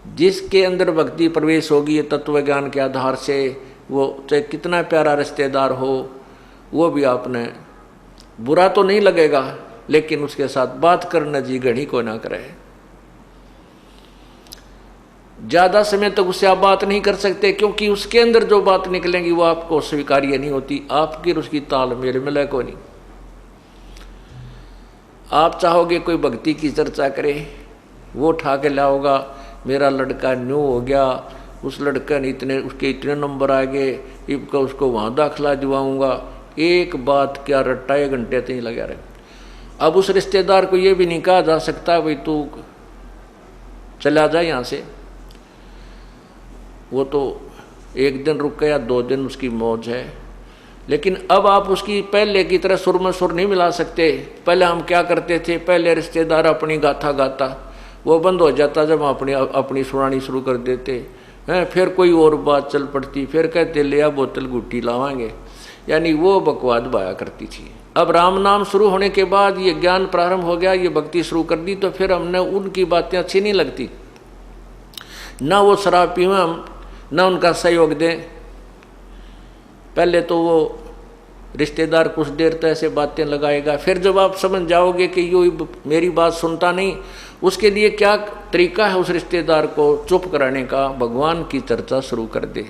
जिसके अंदर भक्ति प्रवेश होगी ये तत्व ज्ञान के आधार से, वो चाहे कितना प्यारा रिश्तेदार हो, वो भी आपने बुरा तो नहीं लगेगा, लेकिन उसके साथ बात करना जी घड़ी को ना करे। ज़्यादा समय तक उससे आप बात नहीं कर सकते, क्योंकि उसके अंदर जो बात निकलेंगी वो आपको स्वीकार्य नहीं होती, आपकी और उसकी तालमेल मिले को नहीं। आप चाहोगे कोई भक्ति की चर्चा करे, वो उठा के लाओगा, मेरा लड़का न्यू हो गया, उस लड़का ने उसके इतने नंबर आ गए, इबका उसको वहाँ दाखिला दिवाऊँगा, एक बात क्या रट्टा 1 घंटे तक ही लगा रहे। अब उस रिश्तेदार को ये भी नहीं कहा जा सकता भाई तू चला जा यहाँ से, वो तो 1 दिन रुक गया, 2 दिन उसकी मौज है। लेकिन अब आप उसकी पहले की तरह सुर में सुर नहीं मिला सकते। पहले हम क्या करते थे, पहले रिश्तेदार अपनी गाथा गाता, वो बंद हो जाता जब हम अपनी सुनानी शुरू कर देते हैं, फिर कोई और बात चल पड़ती, फिर कहते ले आ बोतल गुट्टी लावांगे, यानी वो बकवाद बाया करती थी। अब राम नाम शुरू होने के बाद ये ज्ञान प्रारंभ हो गया, ये भक्ति शुरू कर दी, तो फिर हमने उनकी बातें अच्छी नहीं लगती, ना वो शराब पीवें हम, ना उनका सहयोग दें। पहले तो वो रिश्तेदार कुछ देर तक ऐसे बातें लगाएगा, फिर जब आप समझ जाओगे कि ये मेरी बात सुनता नहीं, उसके लिए क्या तरीका है उस रिश्तेदार को चुप कराने का, भगवान की चर्चा शुरू कर दे।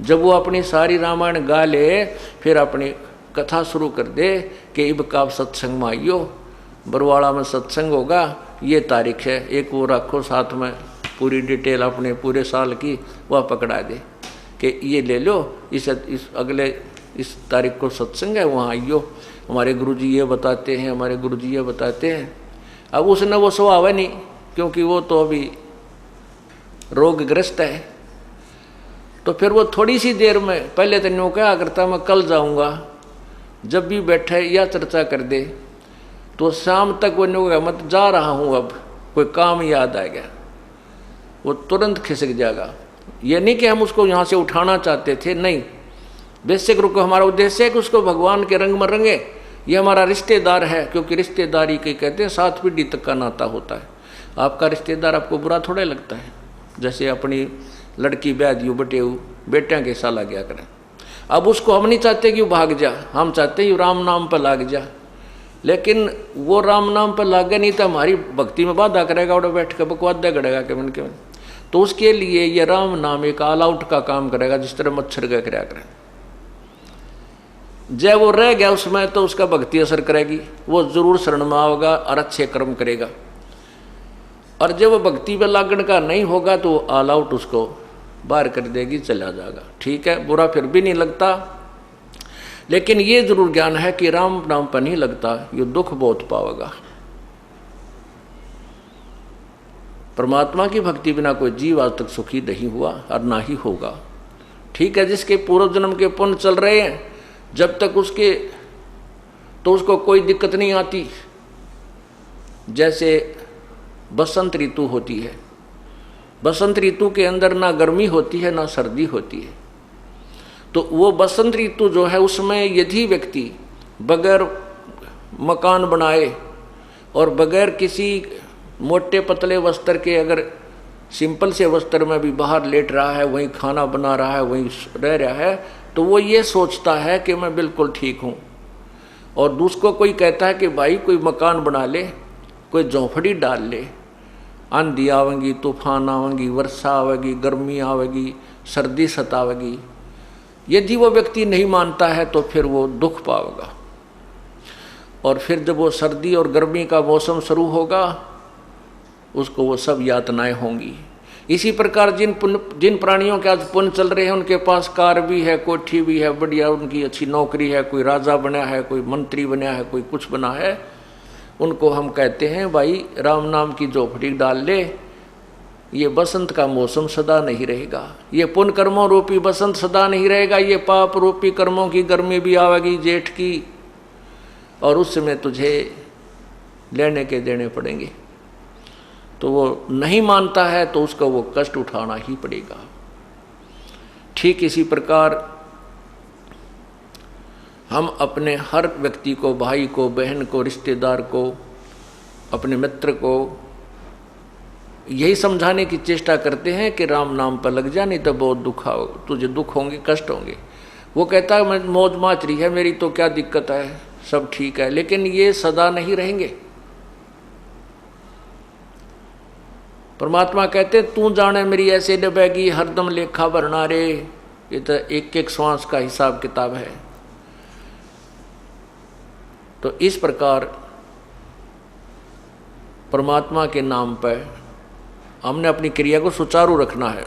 जब वो अपनी सारी रामायण गा ले, फिर अपनी कथा शुरू कर दे कि इब का सत्संग में आइयो, बरवाड़ा में सत्संग होगा, ये तारीख है, एक वो रखो साथ में पूरी डिटेल अपने पूरे साल की, वह पकड़ा दे कि ये ले लो, इस अगले इस तारीख को सत्संग है, वहाँ आइयो, हमारे गुरुजी ये बताते हैं, हमारे गुरुजी ये बताते हैं। अब उसने वो स्वभाव है नहीं, क्योंकि वो तो अभी रोगग्रस्त है, तो फिर वो थोड़ी सी देर में, पहले तो न्यू क्या करता मैं कल जाऊँगा, जब भी बैठे या चर्चा कर दे तो शाम तक वो न्यू मत जा रहा हूँ, अब कोई काम याद आ गया, वो तुरंत खिसक जाएगा। ये नहीं कि हम उसको यहाँ से उठाना चाहते थे, नहीं, बेशक रुको, हमारा उद्देश्य है कि उसको भगवान के रंग में रंगे, ये हमारा रिश्तेदार है, क्योंकि रिश्तेदारी के कहते हैं 7 पीढ़ी तक का नाता होता है। आपका रिश्तेदार आपको बुरा थोड़ा लगता है, जैसे अपनी लड़की ब्याह दियो बटेऊ बेटियाँ के साला गया करें। अब उसको हम नहीं चाहते कि वो भाग जा, हम चाहते हैं राम नाम पर लाग जा, लेकिन वो राम नाम पर लागे नहीं तो हमारी भक्ति में बाधा करेगा, और बैठ कर बकवाद करेगा के मन के मन। तो उसके लिए ये राम नाम एक ऑल आउट का काम करेगा, जिस तरह मच्छर का कराया करें। जब वो रह गया उसमें तो उसका भक्ति असर करेगी, वो जरूर शरण में आओगा और अच्छे कर्म करेगा। और जब वो भक्ति पे लागण का नहीं होगा तो ऑल आउट उसको बाहर कर देगी, चला जाएगा। ठीक है, बुरा फिर भी नहीं लगता, लेकिन ये जरूर ज्ञान है कि राम नाम पर नहीं लगता, ये दुख बहुत पावेगा। परमात्मा की भक्ति बिना कोई जीव आज तक सुखी नहीं हुआ और ना ही होगा। ठीक है, जिसके पूर्व जन्म के पुण्य चल रहे हैं, जब तक उसके तो उसको कोई दिक्कत नहीं आती। जैसे बसंत ऋतु होती है, बसंत ऋतु के अंदर ना गर्मी होती है ना सर्दी होती है, तो वो बसंत ऋतु जो है उसमें यदि व्यक्ति बगैर मकान बनाए और बगैर किसी मोटे पतले वस्त्र के, अगर सिंपल से वस्त्र में भी बाहर लेट रहा है, वहीं खाना बना रहा है, वहीं रह रहा है, तो वो ये सोचता है कि मैं बिल्कुल ठीक हूँ। और दूसरों कोई कहता है कि भाई कोई मकान बना ले, कोई झोंपड़ी डाल ले, आंधी आवेगी, तूफान आवेगी, वर्षा आवेगी, गर्मी आवेगी, सर्दी सतावेगी। यदि वो व्यक्ति नहीं मानता है तो फिर वो दुख पाएगा। और फिर जब वो सर्दी और गर्मी का मौसम शुरू होगा, उसको वो सब यातनाएं होंगी। इसी प्रकार जिन प्राणियों के आज पुण्य चल रहे हैं, उनके पास कार भी है, कोठी भी है, बढ़िया उनकी अच्छी नौकरी है, कोई राजा बना है, कोई मंत्री बना है, कोई कुछ बना है, उनको हम कहते हैं भाई राम नाम की झोपड़ी डाल ले, ये बसंत का मौसम सदा नहीं रहेगा, ये पुण्य कर्मों रूपी बसंत सदा नहीं रहेगा, ये पाप रूपी कर्मों की गर्मी भी आवेगी जेठ की, और उस समय तुझे लेने के देने पड़ेंगे। तो वो नहीं मानता है तो उसको वो कष्ट उठाना ही पड़ेगा। ठीक इसी प्रकार हम अपने हर व्यक्ति को, भाई को, बहन को, रिश्तेदार को, अपने मित्र को यही समझाने की चेष्टा करते हैं कि राम नाम पर लग जा, नहीं तो बहुत तुझे दुख होंगे, कष्ट होंगे। वो कहता है मैं मौज माच रही है मेरी, तो क्या दिक्कत है, सब ठीक है। लेकिन ये सदा नहीं रहेंगे। परमात्मा कहते तू जाने मेरी ऐसे डबेगी हरदम लेखा भरना रे। ये तो एक एक श्वास का हिसाब किताब है। तो इस प्रकार परमात्मा के नाम पर हमने अपनी क्रिया को सुचारू रखना है।